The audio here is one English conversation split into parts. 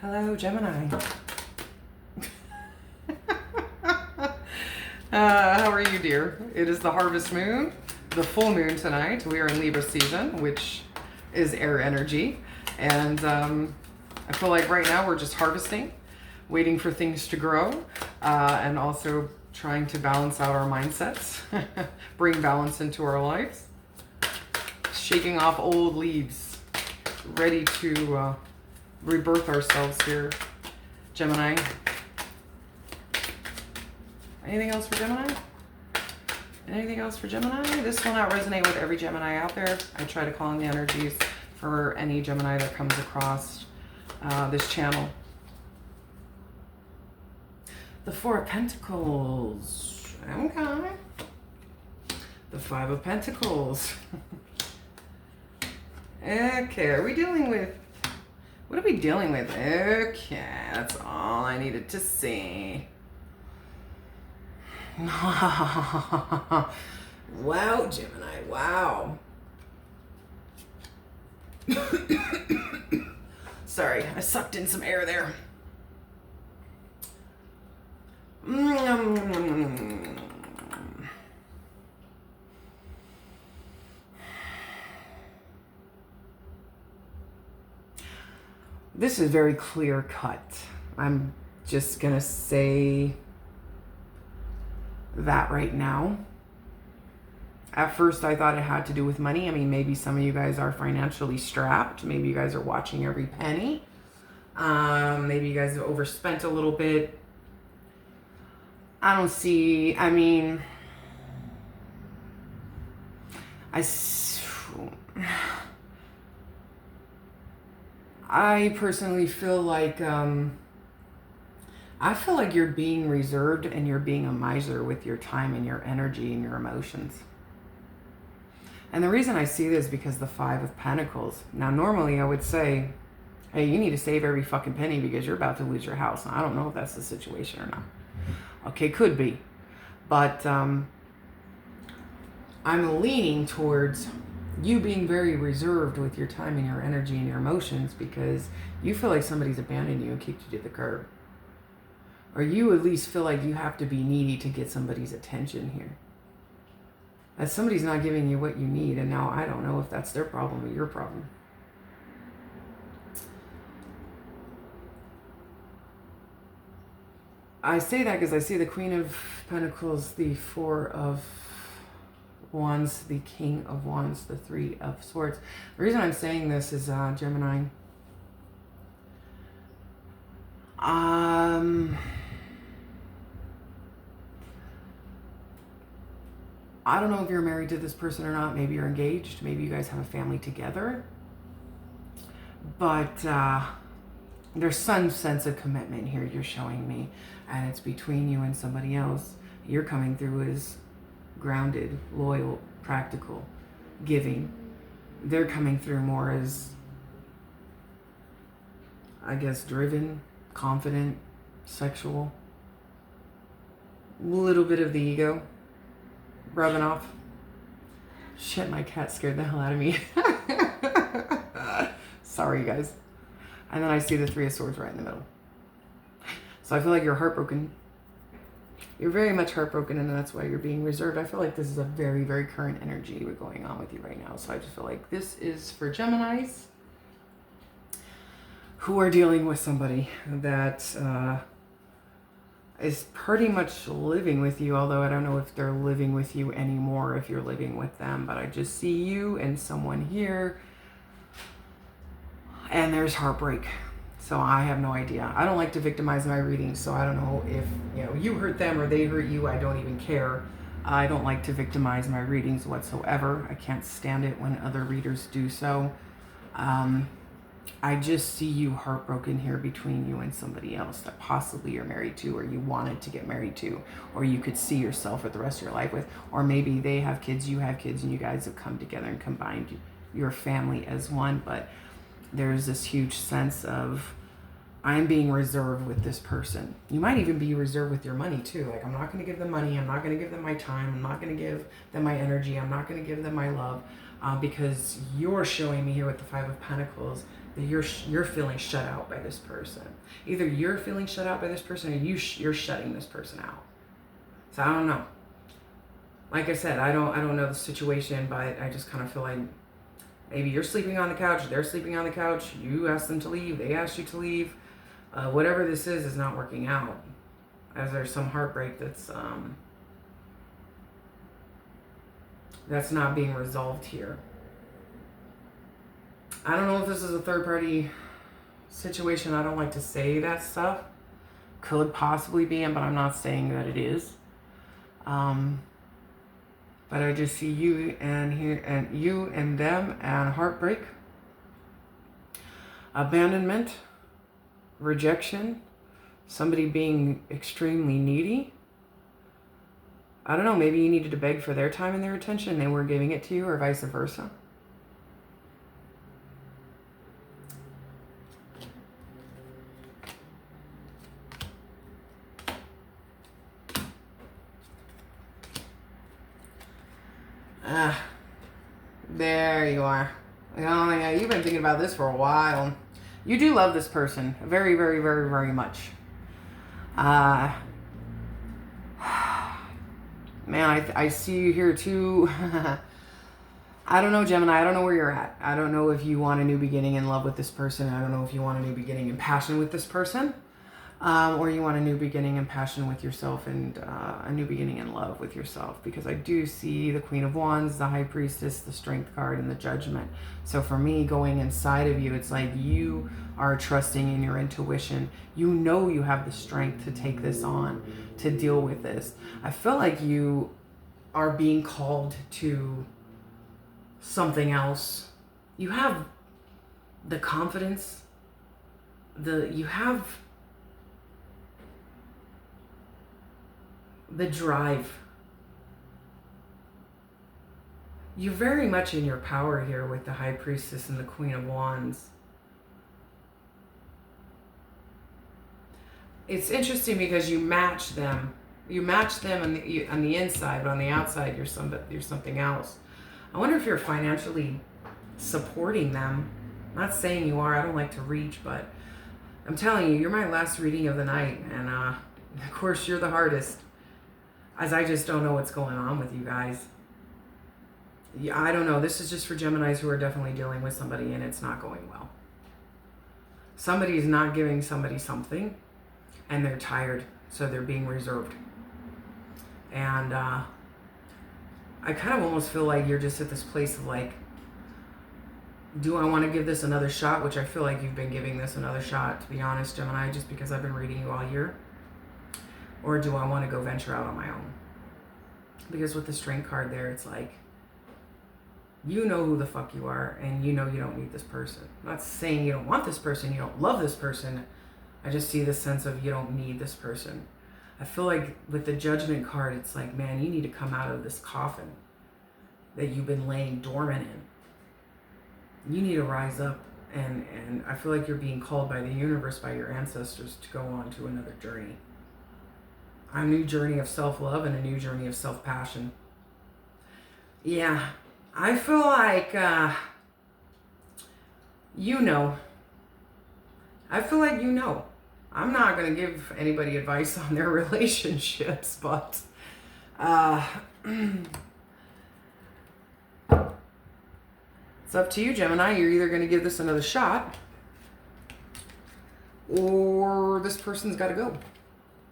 Hello, Gemini. How are you, dear? It is the harvest moon, the full moon tonight. We are in Libra season, which is air energy. And I feel like right now we're just harvesting, waiting for things to grow, and also trying to balance out our mindsets, bring balance into our lives, shaking off old leaves, ready to rebirth ourselves here, Gemini. Anything else for Gemini? Anything else for Gemini? This will not resonate with every Gemini out there. I try to call in the energies for any Gemini that comes across this channel. The Four of Pentacles. Okay. The Five of Pentacles. Okay, are we dealing with... What are we dealing with? Okay, that's all I needed to see. Wow, Gemini, wow. Sorry, I sucked in some air there. This is very clear cut. I'm just gonna say that right now. At first I thought it had to do with money. I mean, maybe some of you guys are financially strapped. Maybe you guys are watching every penny. Maybe you guys have overspent a little bit. I don't see, I mean, I personally feel like, I feel like you're being reserved and you're being a miser with your time and your energy and your emotions. And the reason I see this is because the Five of Pentacles. Now, normally I would say, hey, you need to save every fucking penny because you're about to lose your house. I don't know if that's the situation or not. Okay, could be. But I'm leaning towards you being very reserved with your time and your energy and your emotions because you feel like somebody's abandoned you and kicked you to the curb. Or you at least feel like you have to be needy to get somebody's attention here. That somebody's not giving you what you need, and now I don't know if that's their problem or your problem. I say that because I see the Queen of Pentacles, the Four of Wands, the King of Wands, the Three of Swords. The reason I'm saying this is Gemini. I don't know if you're married to this person or not. Maybe you're engaged. Maybe you guys have a family together. But there's some sense of commitment here you're showing me. And it's between you and somebody else. You're coming through as grounded, loyal, practical, giving. They're coming through more as, I guess, driven, confident, sexual. A little bit of the ego rubbing off. Shit, my cat scared the hell out of me. Sorry, guys. And then I see the Three of Swords right in the middle. So I feel like you're heartbroken. You're very much heartbroken, and that's why you're being reserved. I feel like this is a very, very current energy going on with you right now. So I just feel like this is for Geminis who are dealing with somebody that is pretty much living with you, although I don't know if they're living with you anymore, if you're living with them, but I just see you and someone here, and there's heartbreak. So I have no idea. I don't like to victimize my readings, so I don't know if you hurt them or they hurt you. I don't even care. I don't like to victimize my readings whatsoever. I can't stand it when other readers do so. I just see you heartbroken here between you and somebody else that possibly you're married to, or you wanted to get married to, or you could see yourself for the rest of your life with, or maybe they have kids, you have kids, and you guys have come together and combined your family as one. But there's this huge sense of, I'm being reserved with this person. You might even be reserved with your money too. Like, I'm not going to give them money. I'm not going to give them my time. I'm not going to give them my energy. I'm not going to give them my love, because you're showing me here with the Five of Pentacles that you're feeling shut out by this person. Either you're feeling shut out by this person, or you're shutting this person out. So I don't know. Like I said, I don't know the situation, but I just kind of feel like maybe you're sleeping on the couch, they're sleeping on the couch, you asked them to leave, they asked you to leave. Whatever this is not working out. As there's some heartbreak that's not being resolved here. I don't know if this is a third party situation. I don't like to say that stuff. Could possibly be, but I'm not saying that it is. But I just see you and you and them, and heartbreak, abandonment, rejection, somebody being extremely needy. I don't know, maybe you needed to beg for their time and their attention and they weren't giving it to you, or vice versa. There you are. Oh, yeah, you've been thinking about this for a while. You do love this person very, very, very, very much. Man, I see you here too. I don't know, Gemini. I don't know where you're at. I don't know if you want a new beginning in love with this person. I don't know if you want a new beginning in passion with this person. Or you want a new beginning in passion with yourself, and a new beginning in love with yourself. Because I do see the Queen of Wands, the High Priestess, the Strength card, and the Judgment. So for me, going inside of you, it's like you are trusting in your intuition. You know you have the strength to take this on, to deal with this. I feel like you are being called to something else. You have the confidence, you have the drive. You're very much in your power here with the High Priestess and the Queen of Wands. It's interesting because you match them. You match them on the inside, but on the outside, you're something else. I wonder if you're financially supporting them. I'm not saying you are. I don't like to reach, but I'm telling you, you're my last reading of the night, and of course, you're the hardest. As I just don't know what's going on with you guys. Yeah, I don't know. This is just for Geminis who are definitely dealing with somebody and it's not going well. Somebody's not giving somebody something and they're tired, so they're being reserved. And I kind of almost feel like you're just at this place of like, do I want to give this another shot? Which I feel like you've been giving this another shot, to be honest, Gemini, just because I've been reading you all year. Or do I want to go venture out on my own? Because with the Strength card there, it's like, you know who the fuck you are, and you know you don't need this person. I'm not saying you don't want this person, you don't love this person. I just see this sense of you don't need this person. I feel like with the Judgment card, it's like, man, you need to come out of this coffin that you've been laying dormant in. You need to rise up, and I feel like you're being called by the universe, by your ancestors, to go on to another journey. A new journey of self-love and a new journey of self-passion. Yeah, I feel like, you know. I feel like you know. I'm not going to give anybody advice on their relationships, but it's up to you, Gemini. You're either going to give this another shot, or this person's got to go.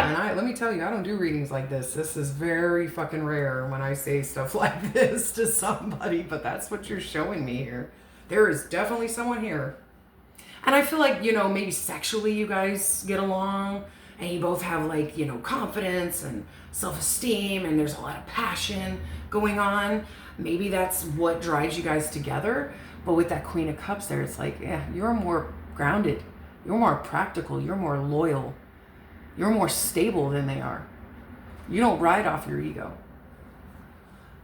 And let me tell you, I don't do readings like this. This is very fucking rare when I say stuff like this to somebody, but that's what you're showing me here. There is definitely someone here. And I feel like, you know, maybe sexually you guys get along and you both have like, you know, confidence and self-esteem and there's a lot of passion going on. Maybe that's what drives you guys together. But with that Queen of Cups there, it's like, yeah, you're more grounded. You're more practical. You're more loyal. You're more stable than they are. You don't ride off your ego.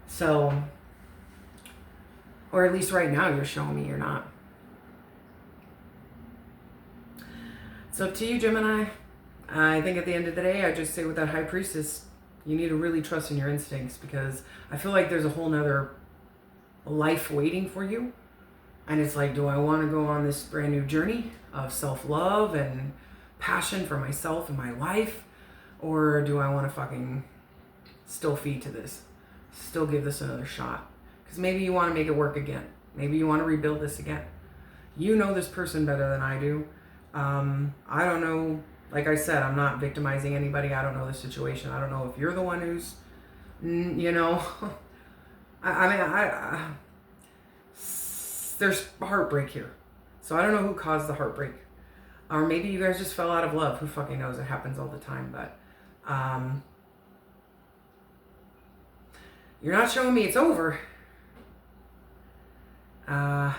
So, or at least right now you're showing me you're not. It's up to you, Gemini. I think at the end of the day, I just say with that High Priestess, you need to really trust in your instincts, because I feel like there's a whole nother life waiting for you. And it's like, do I want to go on this brand new journey of self-love and passion for myself and my life? Or do I want to fucking still feed to this? Still give this another shot? Because maybe you want to make it work again. Maybe you want to rebuild this again. You know this person better than I do. I don't know. Like I said, I'm not victimizing anybody. I don't know the situation. I don't know if you're the one who's, you know, there's heartbreak here. So I don't know who caused the heartbreak. Or maybe you guys just fell out of love. Who fucking knows? It happens all the time. But you're not showing me it's over. But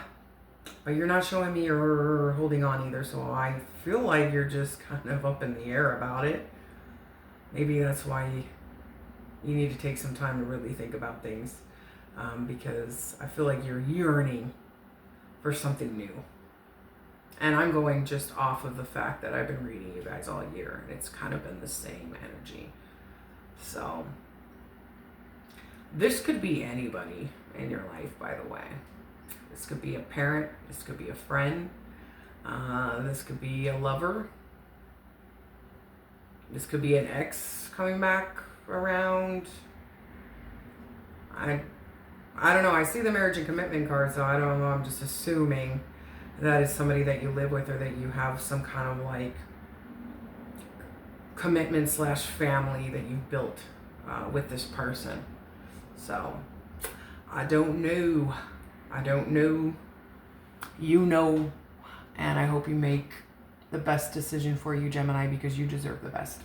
you're not showing me you're holding on either. So I feel like you're just kind of up in the air about it. Maybe that's why you need to take some time to really think about things. Because I feel like you're yearning for something new. And I'm going just off of the fact that I've been reading you guys all year. And it's kind of been the same energy. So this could be anybody in your life, by the way. This could be a parent. This could be a friend. This could be a lover. This could be an ex coming back around. I don't know. I see the marriage and commitment card, so I don't know. I'm just assuming that is somebody that you live with or that you have some kind of like commitment / family that you've built with this person. So I don't know. I don't know. You know. And I hope you make the best decision for you, Gemini, because you deserve the best.